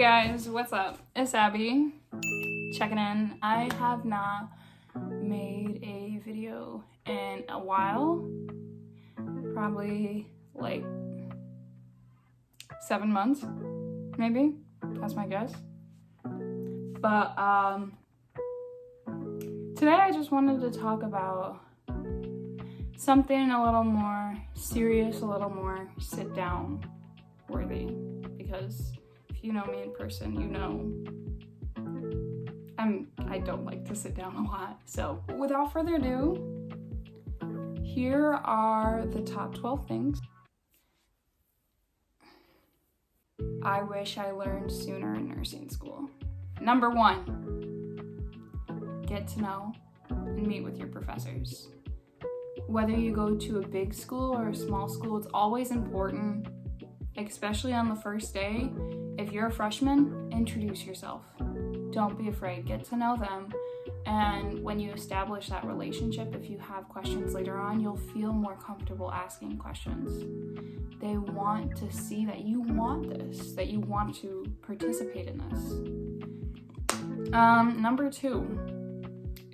guys, what's up? It's Abby, checking in. I have not made a video in a while, probably like 7 months, maybe, that's my guess. But today I just wanted to talk about something a little more serious, a little more sit down worthy, because if you know me in person, you know I don't like to sit down a lot. So without further ado, here are the top 12 things I wish I learned sooner in nursing school. Number 1, get to know and meet with your professors. Whether you go to a big school or a small school, it's always important, especially on the first day. If you're a freshman, introduce yourself. Don't be afraid, get to know them. And when you establish that relationship, if you have questions later on, you'll feel more comfortable asking questions. They want to see that you want this, that you want to participate in this. Number 2,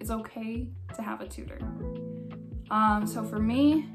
it's okay to have a tutor. So for me,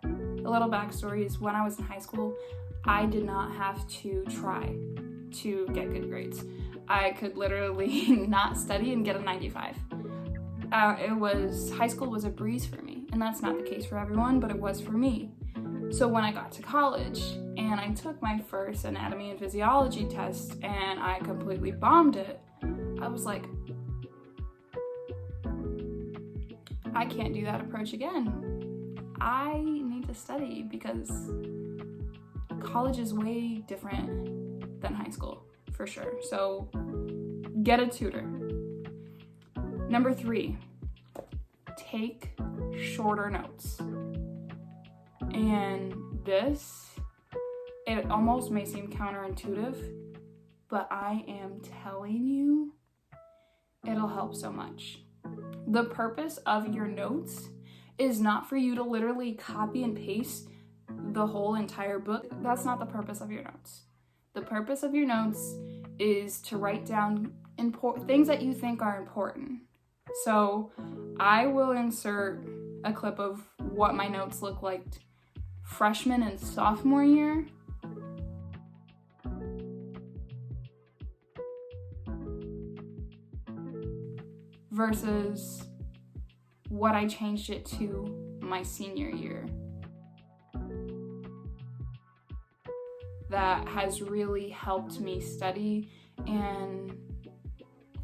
a little backstory is when I was in high school, I did not have to try to get good grades. I could literally not study and get a 95. High school was a breeze for me, and that's not the case for everyone, but it was for me. So when I got to college and I took my first anatomy and physiology test and I completely bombed it, I was like, I can't do that approach again. I need to study because college is way different than high school, for sure. So get a tutor. Number 3, take shorter notes. And this, it almost may seem counterintuitive, but I am telling you, it'll help so much. The purpose of your notes is not for you to literally copy and paste the whole entire book. That's not the purpose of your notes. The purpose of your notes is to write down things that you think are important. So I will insert a clip of what my notes look like freshman and sophomore year. Versus what I changed it to my senior year. That has really helped me study, and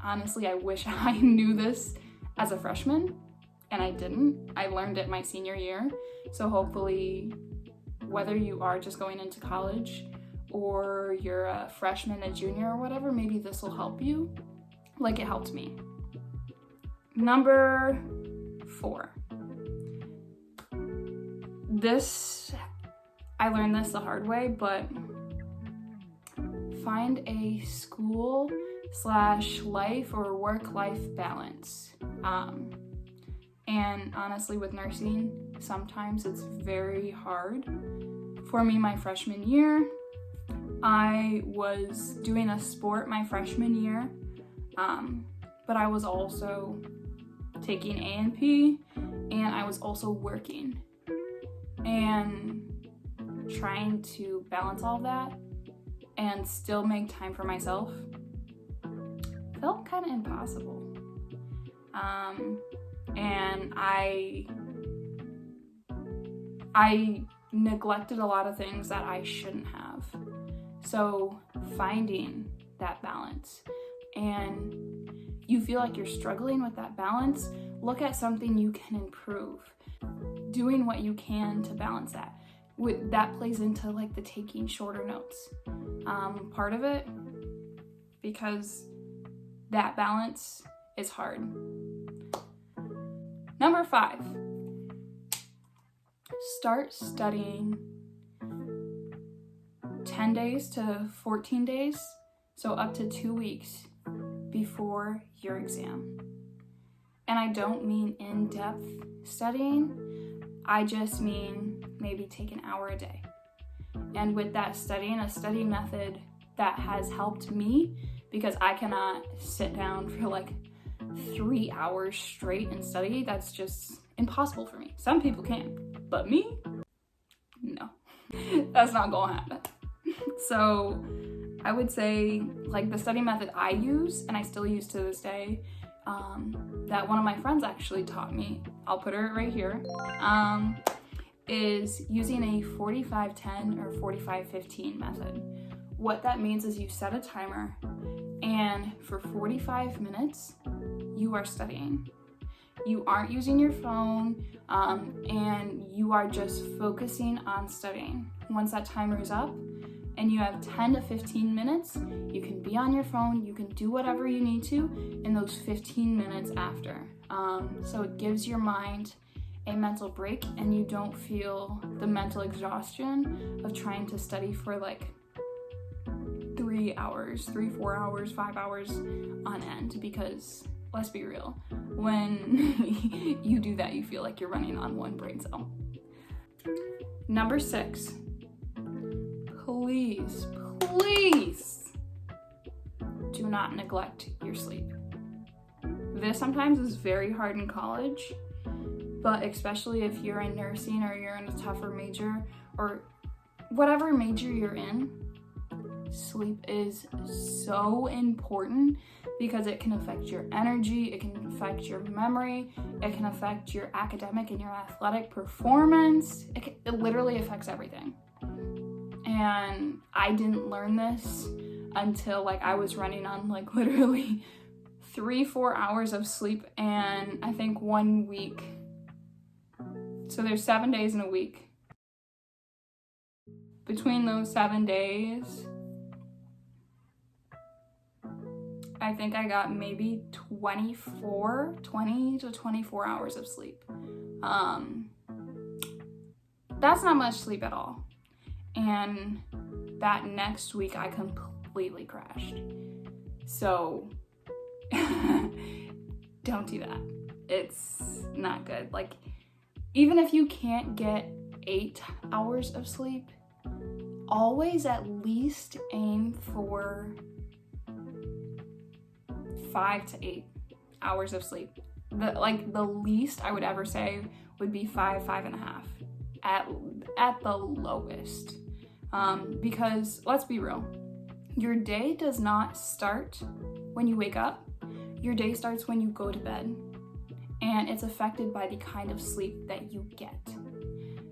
honestly, I wish I knew this as a freshman, and I didn't. I learned it my senior year, so hopefully, whether you are just going into college or you're a freshman, a junior, or whatever, maybe this will help you like it helped me. Number 4. I learned this the hard way, but find a school/life or work-life balance. And honestly, with nursing, sometimes it's very hard. For me, my freshman year, I was doing a sport my freshman year, but I was also taking A&P, and I was also working, and trying to balance all that and still make time for myself felt kind of impossible. And I neglected a lot of things that I shouldn't have. So finding that balance, and you feel like you're struggling with that balance, look at something you can improve. Doing what you can to balance that. That plays into like the taking shorter notes part of it, because that balance is hard. Number 5, start studying 10 days to 14 days, so up to 2 weeks before your exam. And I don't mean in-depth studying, I just mean maybe take an hour a day. And with that studying, a study method that has helped me, because I cannot sit down for like 3 hours straight and study. That's just impossible for me. Some people can, but me, no, that's not gonna happen. So I would say like the study method I use, and I still use to this day, that one of my friends actually taught me, I'll put her right here, is using a 45-10 or 45-15 method. What that means is you set a timer, and for 45 minutes, you are studying. You aren't using your phone, and you are just focusing on studying. Once that timer is up, and you have 10 to 15 minutes, you can be on your phone, you can do whatever you need to in those 15 minutes after. So it gives your mind a mental break, and you don't feel the mental exhaustion of trying to study for like 3 hours, 4 hours, 5 hours on end, because let's be real, when you do that, you feel like you're running on one brain cell. Number 6, please do not neglect your sleep. This sometimes is very hard in college, but especially if you're in nursing or you're in a tougher major or whatever major you're in, sleep is so important because it can affect your energy, it can affect your memory, it can affect your academic and your athletic performance. It literally affects everything. And I didn't learn this until like I was running on like literally 3-4 hours of sleep, and I think 1 week. So there's 7 days in a week. Between those 7 days, I think I got maybe 20 to 24 hours of sleep. That's not much sleep at all. And that next week I completely crashed. So don't do that. It's not good. Like, even if you can't get 8 hours of sleep, always at least aim for 5 to 8 hours of sleep. The least I would ever say would be 5.5 at the lowest. Because let's be real, your day does not start when you wake up. Your day starts when you go to bed, and it's affected by the kind of sleep that you get.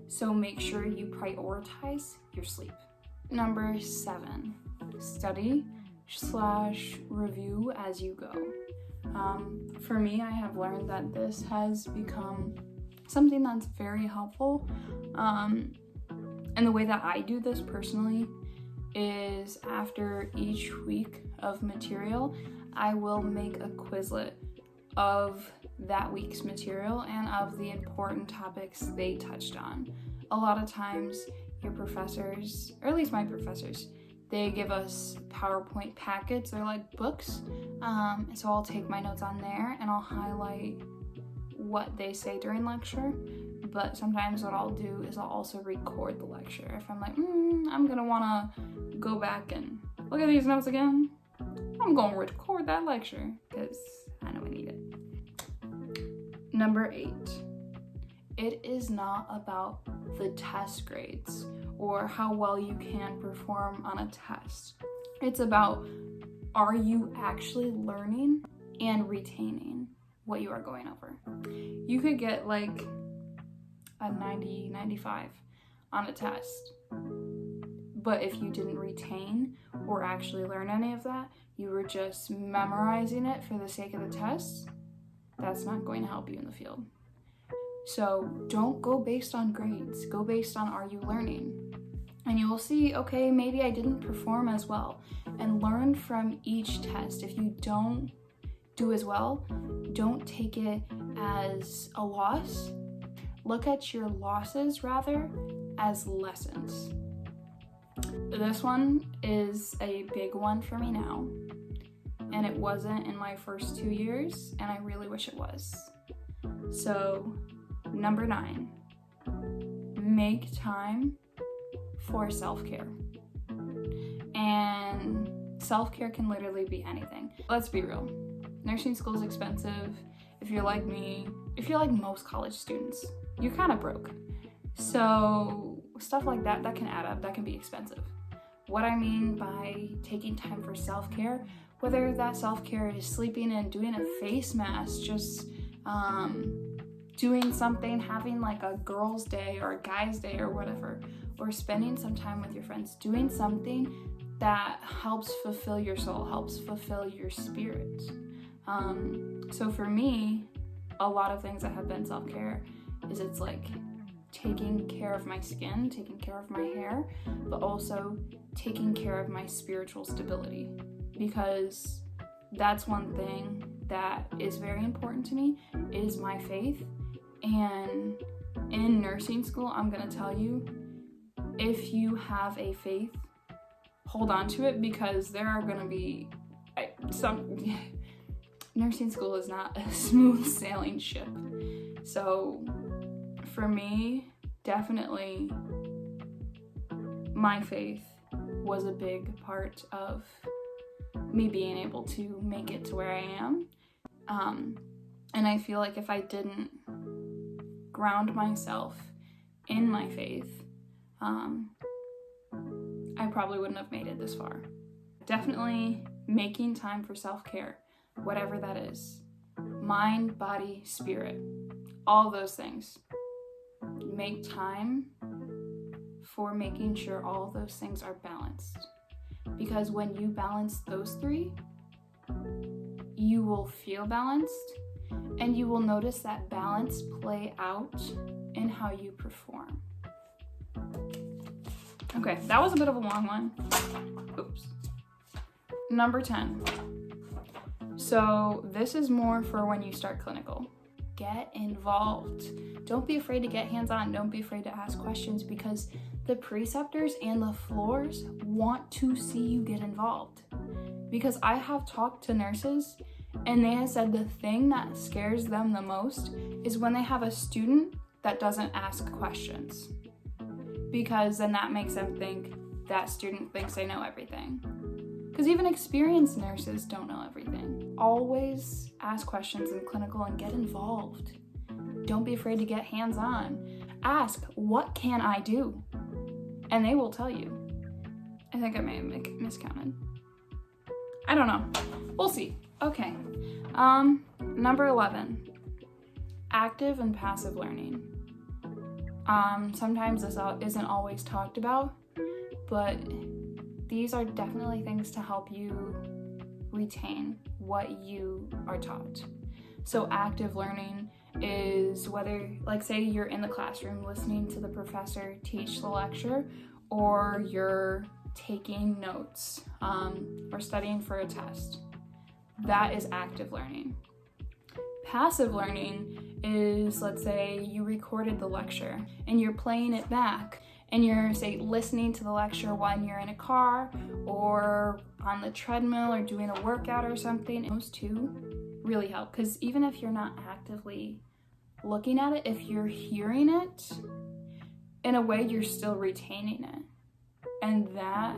So make sure you prioritize your sleep. Number 7, study/review as you go. For me, I have learned that this has become something that's very helpful. And the way that I do this personally is after each week of material, I will make a Quizlet of that week's material and of the important topics they touched on. A lot of times your professors, or at least my professors, they give us PowerPoint packets or like books. So I'll take my notes on there and I'll highlight what they say during lecture. But sometimes what I'll do is I'll also record the lecture. If I'm like, I'm gonna wanna go back and look at these notes again, I'm gonna record that lecture because I know I need it. Number 8, it is not about the test grades or how well you can perform on a test. It's about, are you actually learning and retaining what you are going over? You could get like a 90, 95 on a test, but if you didn't retain or actually learn any of that, you were just memorizing it for the sake of the test, that's not going to help you in the field. So don't go based on grades, go based on, are you learning? And you will see, okay, maybe I didn't perform as well, and learn from each test. If you don't do as well, don't take it as a loss. Look at your losses rather as lessons. This one is a big one for me now, and it wasn't in my first 2 years, and I really wish it was. So, number 9, make time for self-care. And self-care can literally be anything. Let's be real. Nursing school is expensive. If you're like me, if you're like most college students, you're kind of broke. So stuff like that can add up, that can be expensive. What I mean by taking time for self-care, whether that self-care is sleeping in, doing a face mask, just doing something, having like a girl's day or a guy's day or whatever, or spending some time with your friends, doing something that helps fulfill your soul, helps fulfill your spirit. So for me, a lot of things that have been self-care is it's like taking care of my skin, taking care of my hair, but also taking care of my spiritual stability, because that's one thing that is very important to me, is my faith. And in nursing school, I'm gonna tell you, if you have a faith, hold on to it, because there are gonna be nursing school is not a smooth sailing ship. So for me, definitely my faith was a big part of me being able to make it to where I am. And I feel like if I didn't ground myself in my faith, I probably wouldn't have made it this far. Definitely making time for self-care, whatever that is. Mind, body, spirit, all those things. Make time for making sure all those things are balanced. Because when you balance those three, you will feel balanced, and you will notice that balance play out in how you perform. Okay, that was a bit of a long one. Oops. Number 10. So this is more for when you start clinical. Get involved. Don't be afraid to get hands-on. Don't be afraid to ask questions, because the preceptors and the floors want to see you get involved. Because I have talked to nurses, and they have said the thing that scares them the most is when they have a student that doesn't ask questions. Because then that makes them think that student thinks they know everything. Because even experienced nurses don't know everything. Always ask questions in clinical and get involved. Don't be afraid to get hands-on. Ask, what can I do? And they will tell you. I think I may have miscounted. I don't know. We'll see. Okay. Number 11. Active and passive learning. Sometimes this isn't always talked about, but these are definitely things to help you retain what you are taught. So active learning is whether, like, say you're in the classroom listening to the professor teach the lecture, or you're taking notes, or studying for a test. That is active learning. Passive learning is, let's say you recorded the lecture and you're playing it back, and you're, say, listening to the lecture while you're in a car or on the treadmill or doing a workout or something. Those two really help, because even if you're not actively looking at it, if you're hearing it, in a way you're still retaining it. And that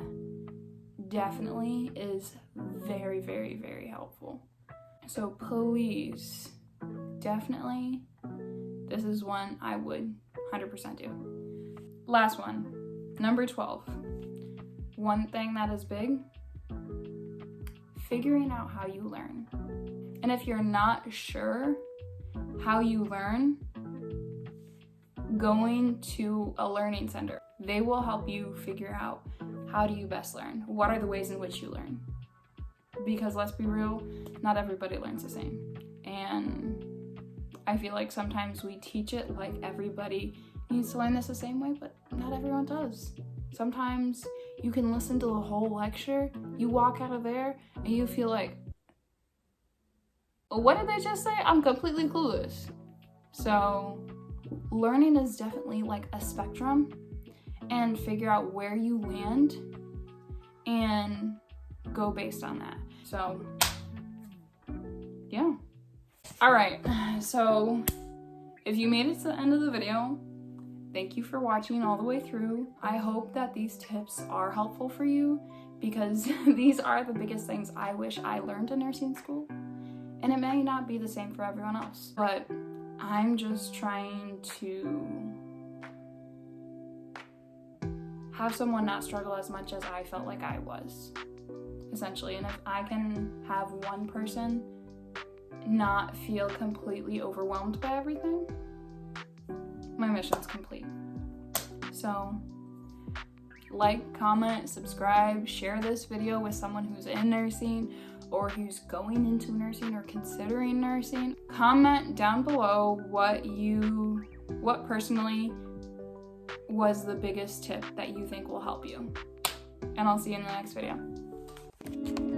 definitely is very, very, very helpful. So please, definitely, this is one I would 100% do. Last one, number 12. One thing that is big, figuring out how you learn. And if you're not sure how you learn, going to a learning center. They will help you figure out, how do you best learn? What are the ways in which you learn? Because let's be real, not everybody learns the same. And I feel like sometimes we teach it like everybody needs to learn this the same way, but not everyone does. Sometimes you can listen to the whole lecture, you walk out of there, and you feel like, what did they just say? I'm completely clueless. So learning is definitely like a spectrum, and figure out where you land and go based on that. So yeah. All right, so if you made it to the end of the video, thank you for watching all the way through. I hope that these tips are helpful for you, because these are the biggest things I wish I learned in nursing school. And it may not be the same for everyone else, but I'm just trying to have someone not struggle as much as I felt like I was, essentially. And if I can have one person not feel completely overwhelmed by everything, my mission's complete. So, like, comment, subscribe, share this video with someone who's in nursing or who's going into nursing or considering nursing. Comment down below what personally was the biggest tip that you think will help you. And I'll see you in the next video.